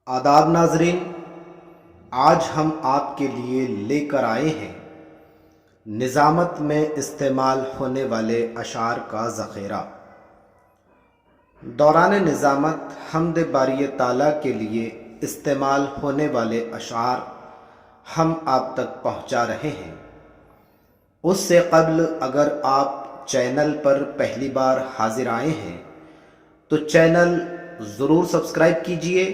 آداب ناظرین، آج ہم آپ کے لیے لے کر آئے ہیں نظامت میں استعمال ہونے والے اشعار کا ذخیرہ۔ دوران نظامت حمد باری تعالیٰ کے لیے استعمال ہونے والے اشعار ہم آپ تک پہنچا رہے ہیں۔ اس سے قبل اگر آپ چینل پر پہلی بار حاضر آئے ہیں تو چینل ضرور سبسکرائب کیجئے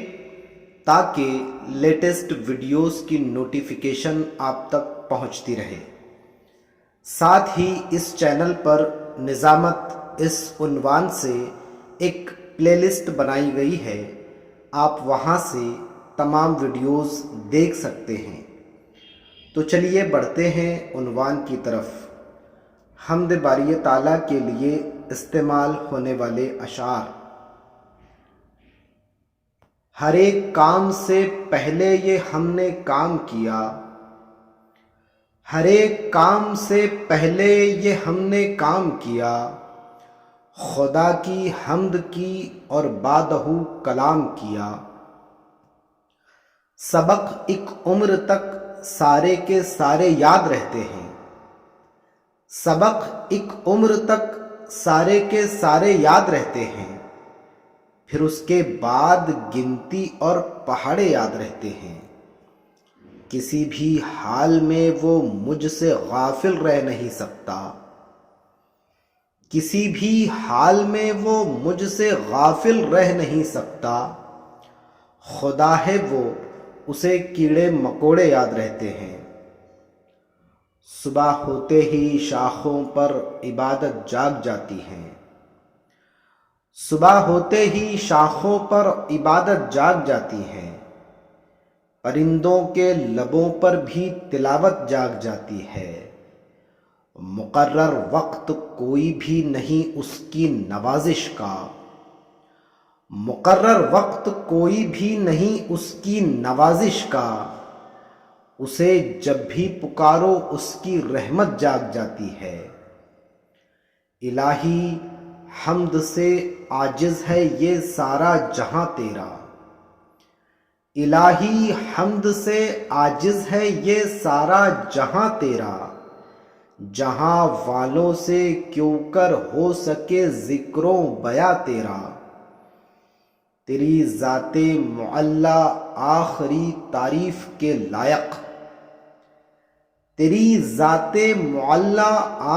تاکہ لیٹسٹ ویڈیوز کی نوٹیفیکیشن آپ تک پہنچتی رہے۔ ساتھ ہی اس چینل پر نظامت اس عنوان سے ایک پلے لسٹ بنائی گئی ہے، آپ وہاں سے تمام ویڈیوز دیکھ سکتے ہیں۔ تو چلیے بڑھتے ہیں عنوان کی طرف۔ حمد باری تعالیٰ کے لیے استعمال ہونے والے اشعار۔ ہر ایک کام سے پہلے یہ ہم نے کام کیا، ہر ایک کام سے پہلے یہ ہم نے کام کیا، خدا کی حمد کی اور بعدہ کلام کیا۔ سبق ایک عمر تک سارے کے سارے یاد رہتے ہیں، سبق ایک عمر تک سارے کے سارے یاد رہتے ہیں، پھر اس کے بعد گنتی اور پہاڑے یاد رہتے ہیں۔ کسی بھی حال میں وہ مجھ سے غافل رہ نہیں سکتا، کسی بھی حال میں وہ مجھ سے غافل رہ نہیں سکتا۔ خدا ہے وہ، اسے کیڑے مکوڑے یاد رہتے ہیں۔ صبح ہوتے ہی شاخوں پر عبادت جاگ جاتی ہے، صبح ہوتے ہی شاخوں پر عبادت جاگ جاتی ہے، پرندوں کے لبوں پر بھی تلاوت جاگ جاتی ہے۔ مقرر وقت کوئی بھی نہیں اس کی نوازش کا، مقرر وقت کوئی بھی نہیں اس کی نوازش کا، اسے جب بھی پکارو اس کی رحمت جاگ جاتی ہے۔ الہی حمد سے عاجز ہے یہ سارا جہاں تیرا، الہی حمد سے عاجز ہے یہ سارا جہاں تیرا، جہاں والوں سے کیوں کر ہو سکے ذکر و بیاں تیرا۔ تیری ذات معلی آخری تعریف کے لائق، تیری ذات معلی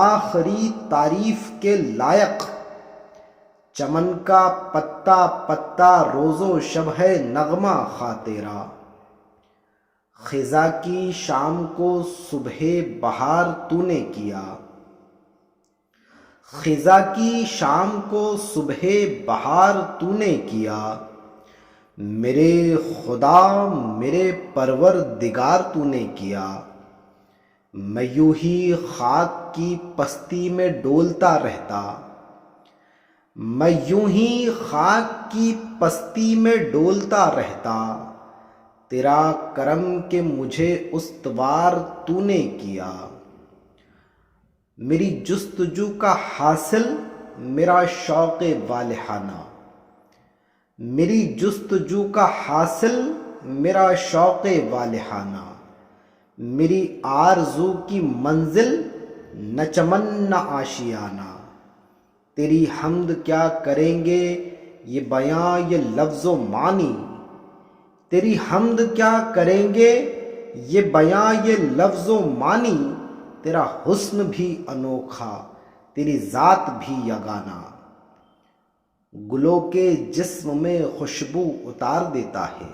آخری تعریف کے لائق، چمن کا پتا پتا روز و شب ہے نغمہ خواہ تیرا۔ خزاں کی شام کو صبح بہار تو نے کیا، خزاں کی شام کو صبح بہار تو نے کیا، میرے خدا میرے پروردگار تو نے کیا۔ میں یوں ہی خاک کی پستی میں ڈولتا رہتا، میں یوں ہی خاک کی پستی میں ڈولتا رہتا، تیرا کرم کہ مجھے استوار تو نے کیا۔ میری جستجو کا حاصل میرا شوق والہانہ، میری جستجو کا حاصل میرا شوق والہانہ، میری آرزو کی منزل نہ چمن نہ آشیانہ۔ تیری حمد کیا کریں گے یہ بیاں یہ لفظ و معنی، تیری حمد کیا کریں گے یہ بیاں یہ لفظ و معنی، تیرا حسن بھی انوکھا تیری ذات بھی یگانہ۔ گلوں کے جسم میں خوشبو اتار دیتا ہے،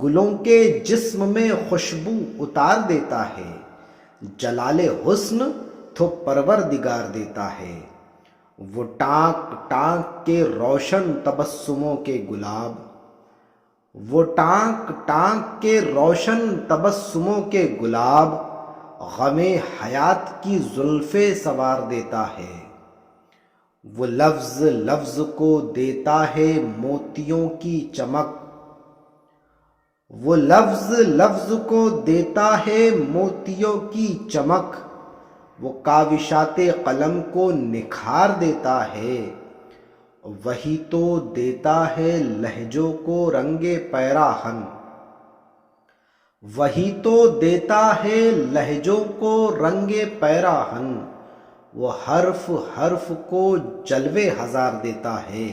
گلوں کے جسم میں خوشبو اتار دیتا ہے، جلال حسن تو پروردگار دیتا ہے۔ وہ ٹانک ٹانک کے روشن تبسموں کے گلاب، وہ ٹانک ٹانک کے روشن تبسموں کے گلاب، غم حیات کی زلفیں سنوار دیتا ہے۔ وہ لفظ لفظ کو دیتا ہے موتیوں کی چمک، وہ لفظ لفظ کو دیتا ہے موتیوں کی چمک، وہ کاوشات قلم کو نکھار دیتا ہے۔ وہی تو دیتا ہے لہجوں کو رنگ پیراہن، وہی تو دیتا ہے لہجوں کو رنگ پیراہن، وہ حرف حرف کو جلوے ہزار دیتا ہے،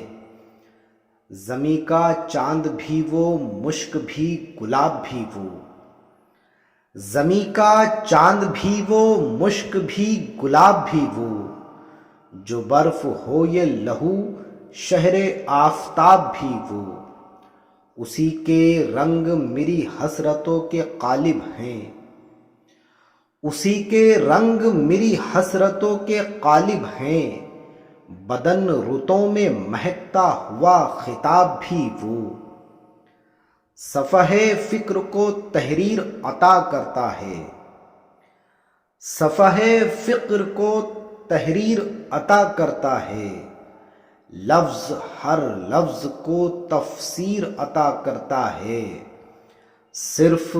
زمیں کا چاند بھی وہ، مشک بھی گلاب بھی وہ، زمیں کا چاند بھی وہ، مشک بھی گلاب بھی وہ، جو برف ہو یہ لہو شہر آفتاب بھی وہ، اسی کے رنگ میری حسرتوں کے غالب ہیں، اسی کے رنگ میری حسرتوں کے غالب ہیں، بدن رتوں میں مہکتا ہوا خطاب بھی وہ، صفحے فکر کو تحریر عطا کرتا ہے، صفحے فکر کو تحریر عطا کرتا ہے، لفظ ہر لفظ کو تفسیر عطا کرتا ہے، صرف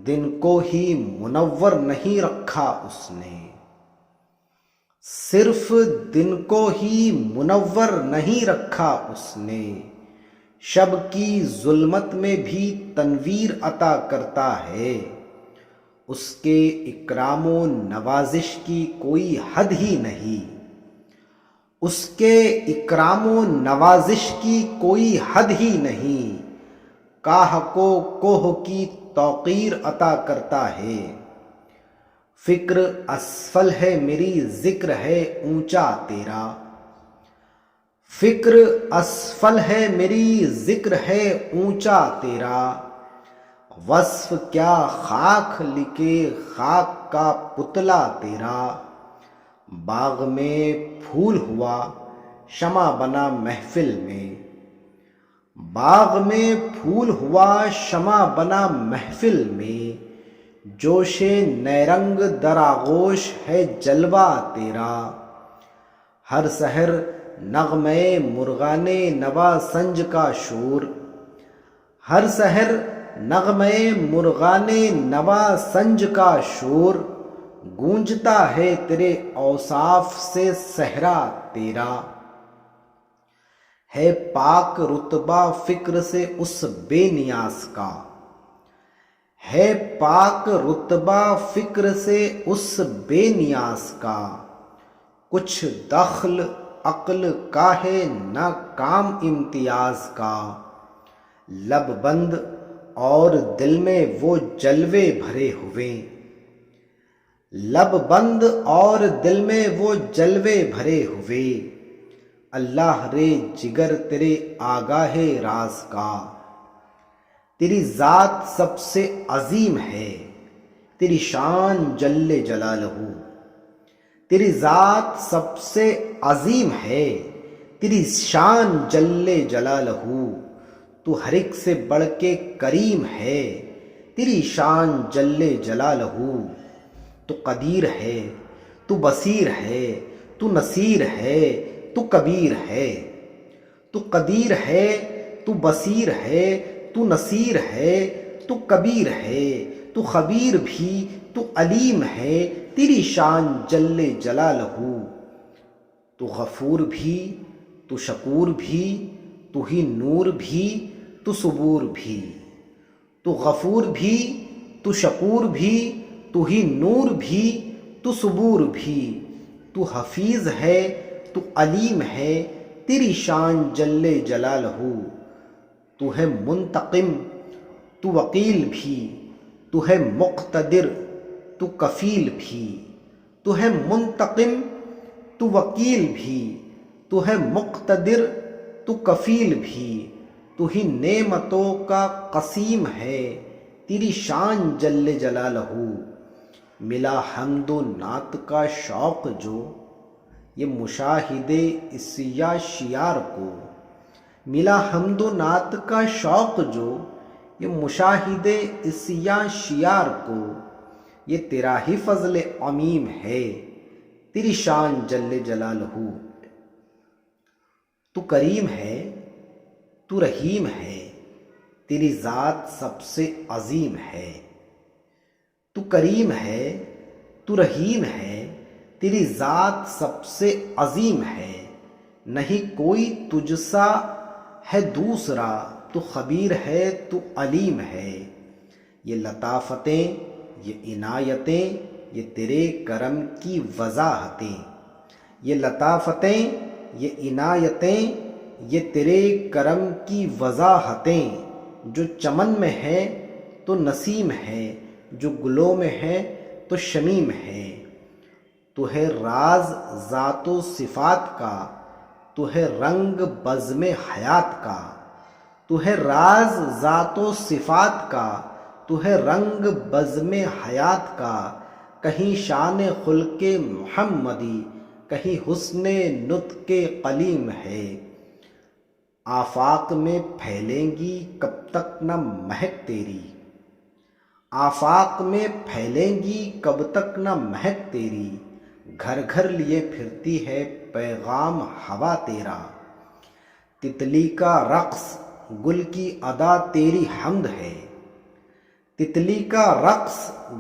دن کو ہی منور نہیں رکھا اس نے، صرف دن کو ہی منور نہیں رکھا اس نے، شب کی ظلمت میں بھی تنویر عطا کرتا ہے، اس کے اکرام و نوازش کی کوئی حد ہی نہیں، اس کے اکرام و نوازش کی کوئی حد ہی نہیں، کاہ کو کوہ کی توقیر عطا کرتا ہے، فکر اسفل ہے میری ذکر ہے اونچا تیرا، فکر اسفل ہے میری ذکر ہے اونچا تیرا، وصف کیا خاک لکھے خاک کا پتلا تیرا، باغ میں پھول ہوا شمع بنا محفل میں، باغ میں پھول ہوا شمع بنا محفل میں، جوش نیرنگ در آغوش ہے جلوہ تیرا، ہر سحر نغمے مرغان نوا سنج کا شور، ہر سحر نغمے مرغان نوا سنج کا شور، گونجتا ہے تیرے اوصاف سے صحرا تیرا، ہے پاک رتبہ فکر سے اس بے نیاز کا، ہے پاک رتبہ فکر سے اس بے نیاز کا، کچھ دخل عقل کا ہے نہ کام امتیاز کا، لب بند اور دل میں وہ جلوے بھرے ہوئے، لب بند اور دل میں وہ جلوے بھرے ہوئے، اللہ رے جگر تیرے آگاہ راز کا، تیری ذات سب سے عظیم ہے، تیری شان جل جلالہ، تیری ذات سب سے عظیم ہے، تیری شان جل جلالہ، تو ہر ایک سے بڑھ کے کریم ہے، تیری شان جل جلالہ، تو قدیر ہے، تو بصیر ہے، تو نصیر ہے، تو کبیر ہے، تو قدیر ہے، تو بصیر ہے، تو نصیر ہے، تو کبیر ہے، تو خبیر بھی، تو علیم ہے، تیری شان جل جلالہ، تو غفور بھی، تو شکور بھی، تو ہی نور بھی، تو صبور بھی، تو غفور بھی، تو شکور بھی، تو ہی نور بھی، تو صبور بھی، تو حفیظ ہے، تو علیم ہے، تیری شان جل جلالہ، تو ہے منتقم، تو وکیل بھی، تو ہے مقتدر، تو کفیل بھی، تو ہے منتقم، تو وکیل بھی، تو ہے مقتدر، تو کفیل بھی، تو ہی نعمتوں کا قسیم ہے، تیری شان جل جلالہ، ملا حمد و نعت کا شوق جو، یہ مشاہدے اسیا شیار کو، ملا حمد و نعت کا شوق جو، یہ مشاہدے اسیا شیار کو، یہ تیرا ہی فضل عمیم ہے، تیری شان جل جلالہ، تو کریم ہے، تو رحیم ہے، تیری ذات سب سے عظیم ہے، تو کریم ہے، تو رحیم ہے، تیری ذات سب سے عظیم ہے، نہیں کوئی تجھ سا ہے دوسرا، تو خبیر ہے تو علیم ہے۔ یہ لطافتیں، یہ عنایتیں، یہ تیرے کرم کی وضاحتیں، یہ لطافتیں، یہ عنایتیں، یہ تیرے کرم کی وضاحتیں، جو چمن میں ہے تو نسیم ہے، جو گلوں میں ہے تو شمیم ہے۔ تو ہے راز ذات و صفات کا، تو ہے رنگ بزم حیات کا، تو ہے راز ذات و صفات کا، تو ہے رنگ بزم حیات کا۔ کہیں شان خلق محمدی، کہیں حسن نطق کلیم ہے۔ آفاق میں پھیلیں گی کب تک نہ مہک تیری، آفاق میں پھیلیں گی کب تک نہ مہک تیری، گھر گھر لیے پھرتی ہے پیغام ہوا تیرا۔ تتلی کا رقص گل کی ادا تیری حمد ہے، تتلی کا رقص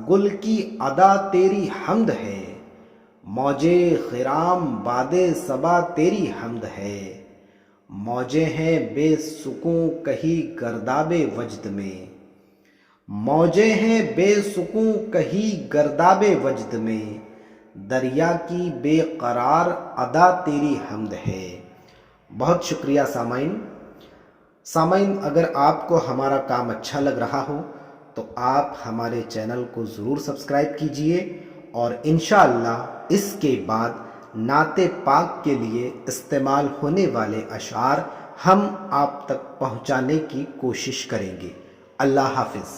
گل کی ادا تیری حمد ہے، موجے خرام باد صبا تیری حمد ہے۔ موجیں ہیں بے سکوں کہیں گرداب وجد میں، موجیں ہیں بے سکوں کہیں گرداب وجد میں، دریا کی بے قرار ادا تیری حمد ہے۔ بہت شکریہ سامعین، اگر آپ کو ہمارا کام اچھا لگ رہا ہو تو آپ ہمارے چینل کو ضرور سبسکرائب کیجئے، اور انشاءاللہ اس کے بعد نعت پاک کے لیے استعمال ہونے والے اشعار ہم آپ تک پہنچانے کی کوشش کریں گے۔ اللہ حافظ۔